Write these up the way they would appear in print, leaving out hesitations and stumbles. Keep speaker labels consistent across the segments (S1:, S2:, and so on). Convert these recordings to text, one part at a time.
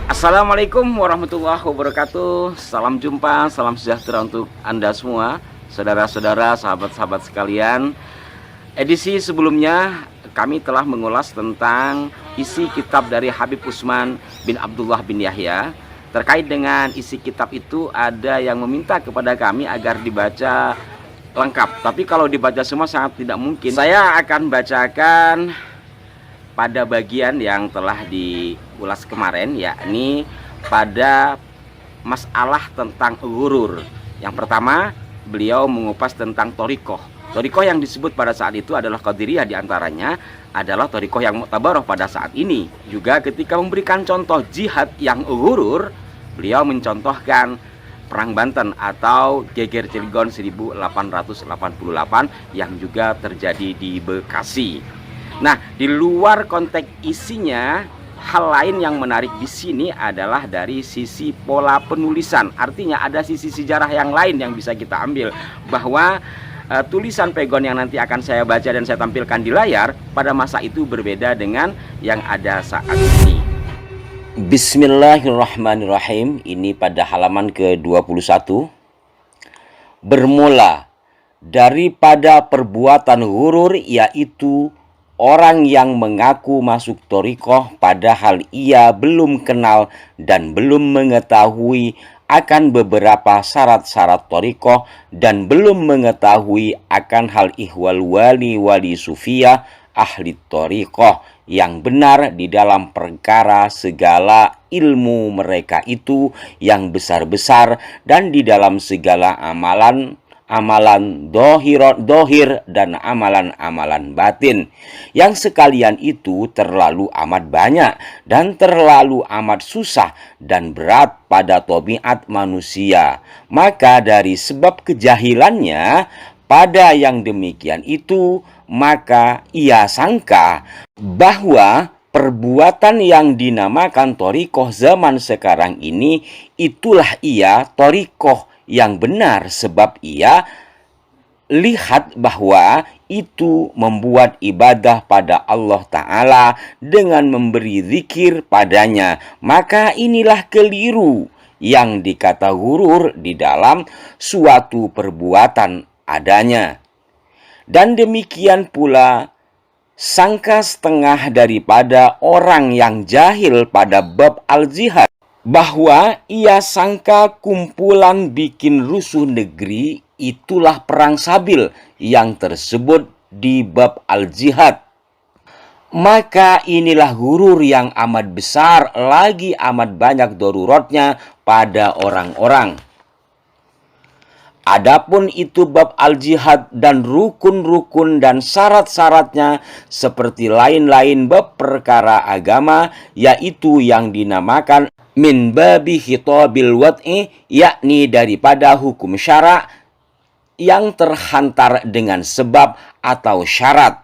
S1: Assalamualaikum warahmatullahi wabarakatuh. Salam jumpa, salam sejahtera untuk Anda semua, saudara-saudara, sahabat-sahabat sekalian. Edisi sebelumnya kami telah mengulas tentang isi kitab dari Habib Utsman bin Abdullah bin Yahya. Terkait dengan isi kitab itu ada yang meminta kepada kami agar dibaca lengkap. Tapi kalau dibaca semua sangat tidak mungkin. Saya akan bacakan pada bagian yang telah diulas kemarin, yakni pada masalah tentang ghurur. Yang pertama, beliau mengupas tentang thariqah. Thariqah yang disebut pada saat itu adalah Qadiriyah, diantaranya adalah thariqah yang mu'tabarah pada saat ini. Juga ketika memberikan contoh jihad yang ghurur, beliau mencontohkan Perang Banten atau Geger Cilegon 1888 yang juga terjadi di Bekasi. Nah, di luar konteks isinya, hal lain yang menarik di sini adalah dari sisi pola penulisan. Artinya ada sisi sejarah yang lain yang bisa kita ambil, bahwa tulisan pegon yang nanti akan saya baca dan saya tampilkan di layar pada masa itu berbeda dengan yang ada saat ini. Bismillahirrahmanirrahim. Ini pada halaman ke-21. Bermula daripada perbuatan ghurur, yaitu orang yang mengaku masuk thariqah padahal ia belum kenal dan belum mengetahui akan beberapa syarat-syarat thariqah dan belum mengetahui akan hal ihwal wali sufiyah ahli thariqah yang benar di dalam perkara segala ilmu mereka itu yang besar-besar dan di dalam segala amalan dohir dan amalan-amalan batin, yang sekalian itu terlalu amat banyak dan terlalu amat susah dan berat pada tabiat manusia. Maka dari sebab kejahilannya pada yang demikian itu, maka ia sangka bahwa perbuatan yang dinamakan thariqah zaman sekarang ini itulah ia thariqah yang benar, sebab ia lihat bahwa itu membuat ibadah pada Allah Ta'ala dengan memberi zikir padanya. Maka inilah keliru yang dikata ghurur di dalam suatu perbuatan adanya. Dan demikian pula sangka setengah daripada orang yang jahil pada bab al-jihad, bahwa ia sangka kumpulan bikin rusuh negeri itulah perang sabil yang tersebut di bab al-jihad. Maka inilah ghurur yang amat besar, lagi amat banyak daruratnya pada orang-orang. Adapun itu bab al-jihad dan rukun-rukun dan syarat-syaratnya seperti lain-lain bab perkara agama, yaitu yang dinamakan min babi khitabil wad'i, yakni daripada hukum syara yang terhantar dengan sebab atau syarat.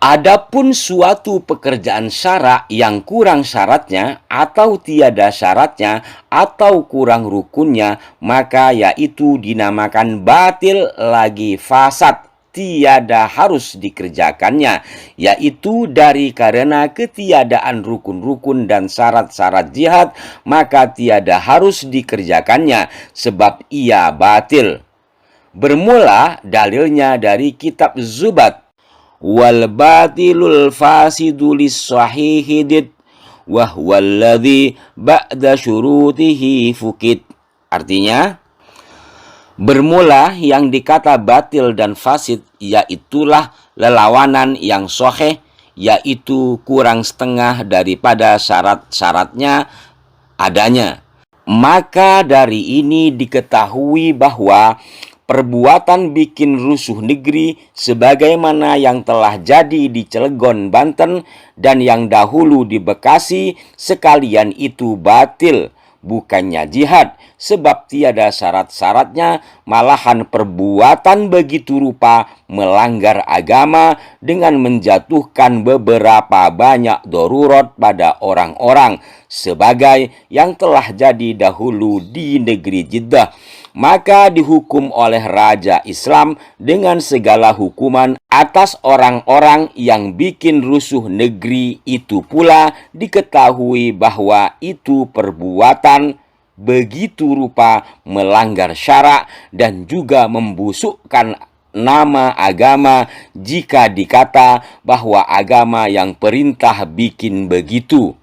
S1: Adapun suatu pekerjaan syara yang kurang syaratnya atau tiada syaratnya atau kurang rukunnya, maka yaitu dinamakan batil lagi fasad, tiada harus dikerjakannya, yaitu dari karena ketiadaan rukun-rukun dan syarat-syarat jihad, maka tiada harus dikerjakannya sebab ia batil. Bermula dalilnya dari kitab Zubat, wal batilul fasidu lis sahihidid wa huwallazi ba'da syurutihi fukid. Artinya, bermula yang dikata batil dan fasid, yaitulah lelawanan yang sahih, yaitu kurang setengah daripada syarat-syaratnya adanya. Maka dari ini diketahui bahwa perbuatan bikin rusuh negeri sebagaimana yang telah jadi di Cilegon, Banten dan yang dahulu di Bekasi, sekalian itu batil, bukannya jihad, sebab tiada syarat-syaratnya, malahan perbuatan begitu rupa melanggar agama dengan menjatuhkan beberapa banyak darurat pada orang-orang, sebagai yang telah jadi dahulu di negeri Jeddah. maka dihukum oleh Raja Islam dengan segala hukuman atas orang-orang yang bikin rusuh negeri itu. Pula diketahui bahwa itu perbuatan begitu rupa melanggar syarak dan juga membusukkan nama agama jika dikata bahwa agama yang perintah bikin begitu.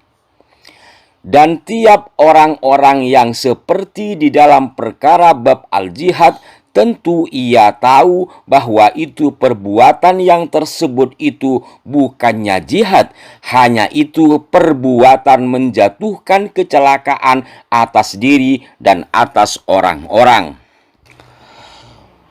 S1: Dan tiap orang-orang yang seperti di dalam perkara bab al-jihad, tentu ia tahu bahwa itu perbuatan yang tersebut itu bukannya jihad, hanya itu perbuatan menjatuhkan kecelakaan atas diri dan atas orang-orang.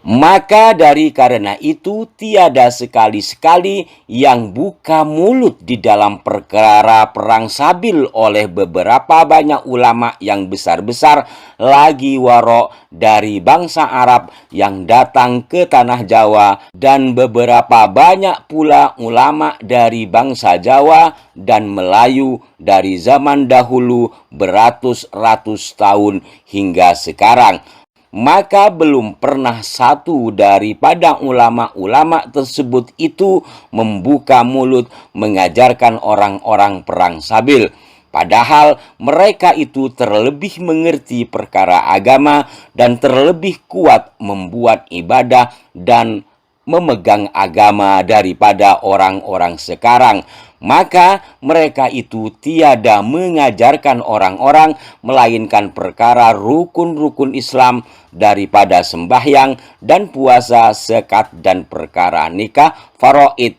S1: Maka dari karena itu tiada sekali-sekali yang buka mulut di dalam perkara perang Sabil oleh beberapa banyak ulama yang besar-besar lagi warok dari bangsa Arab yang datang ke tanah Jawa, dan beberapa banyak pula ulama dari bangsa Jawa dan Melayu dari zaman dahulu beratus-ratus tahun hingga sekarang. Maka belum pernah satu daripada ulama-ulama tersebut itu membuka mulut mengajarkan orang-orang perang Sabil. Padahal mereka itu terlebih mengerti perkara agama dan terlebih kuat membuat ibadah dan memegang agama daripada orang-orang sekarang. Maka mereka itu tiada mengajarkan orang-orang melainkan perkara rukun-rukun Islam daripada sembahyang dan puasa, zakat dan perkara nikah faraid.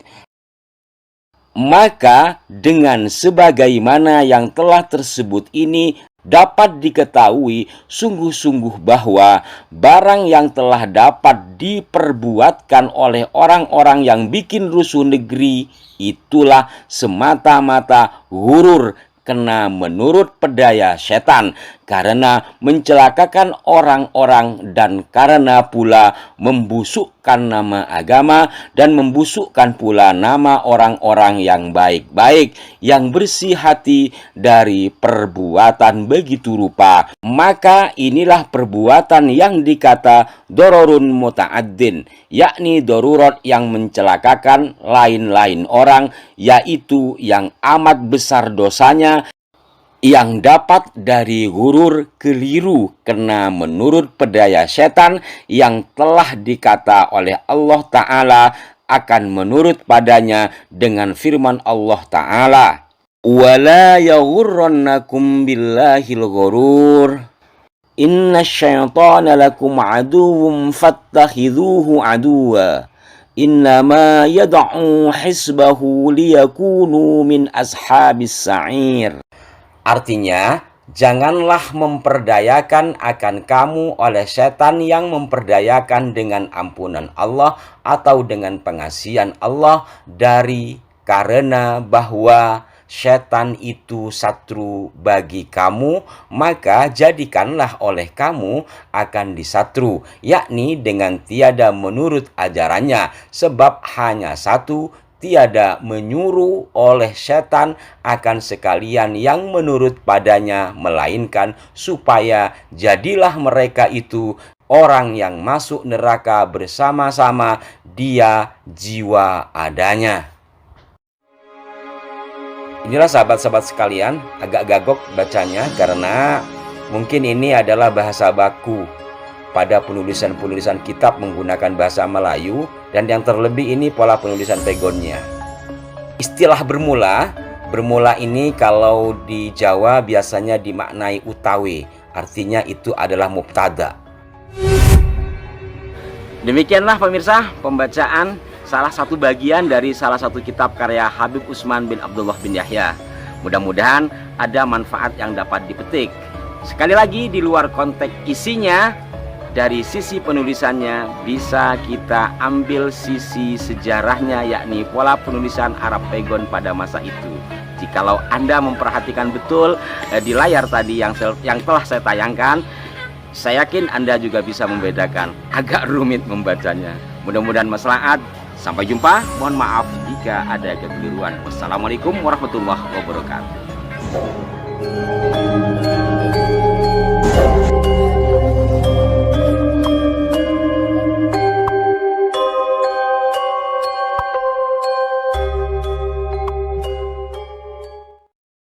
S1: Maka dengan sebagaimana yang telah tersebut ini dapat diketahui sungguh-sungguh bahwa barang yang telah dapat diperbuatkan oleh orang-orang yang bikin rusuh negeri itulah semata-mata hurur, kena menurut pedaya setan, karena mencelakakan orang-orang dan karena pula membusukkan nama agama dan membusukkan pula nama orang-orang yang baik-baik, yang bersih hati dari perbuatan begitu rupa. Maka inilah perbuatan yang dikata dororun muta'addin, yakni darurat yang mencelakakan lain-lain orang, yaitu yang amat besar dosanya, yang dapat dari gurur keliru kena menurut pedaya setan yang telah dikata oleh Allah Ta'ala akan menurut padanya dengan firman Allah Ta'ala, وَلَا يَغُرَّنَّكُمْ بِاللَّهِ الْغُرُورُ إِنَّ الشَّيْطَانَ لَكُمْ عَدُوٌّ فَاتَّخِذُوهُ عَدُوًّا إِنَّمَا يَدْعُو حِزْبَهُ لِيَكُونُوا مِنْ أَصْحَابِ السَّعِيرِ. Artinya, janganlah memperdayakan akan kamu oleh setan yang memperdayakan dengan ampunan Allah atau dengan pengasihan Allah, dari karena bahwa setan itu satru bagi kamu, maka jadikanlah oleh kamu akan disatru, yakni dengan tiada menurut ajarannya, sebab hanya satu, tiada menyuruh oleh setan akan sekalian yang menurut padanya, melainkan supaya jadilah mereka itu orang yang masuk neraka bersama-sama dia jiwa adanya. Inilah sahabat-sahabat sekalian, agak gagok bacanya karena mungkin ini adalah bahasa baku pada penulisan-penulisan kitab menggunakan bahasa Melayu, dan yang terlebih ini pola penulisan pegonnya. Istilah bermula ini kalau di Jawa biasanya dimaknai utawi, artinya itu adalah mubtada. Demikianlah pemirsa pembacaan salah satu bagian dari salah satu kitab karya Habib Utsman bin Abdullah bin Yahya. Mudah-mudahan ada manfaat yang dapat dipetik. Sekali lagi, di luar konteks isinya, dari sisi penulisannya bisa kita ambil sisi sejarahnya, yakni pola penulisan Arab pegon pada masa itu. Jikalau Anda memperhatikan betul di layar tadi yang telah saya tayangkan, saya yakin Anda juga bisa membedakan. Agak rumit membacanya. Mudah-mudahan maslahat. Sampai jumpa. Mohon maaf jika ada kekeliruan. Wassalamualaikum warahmatullahi wabarakatuh.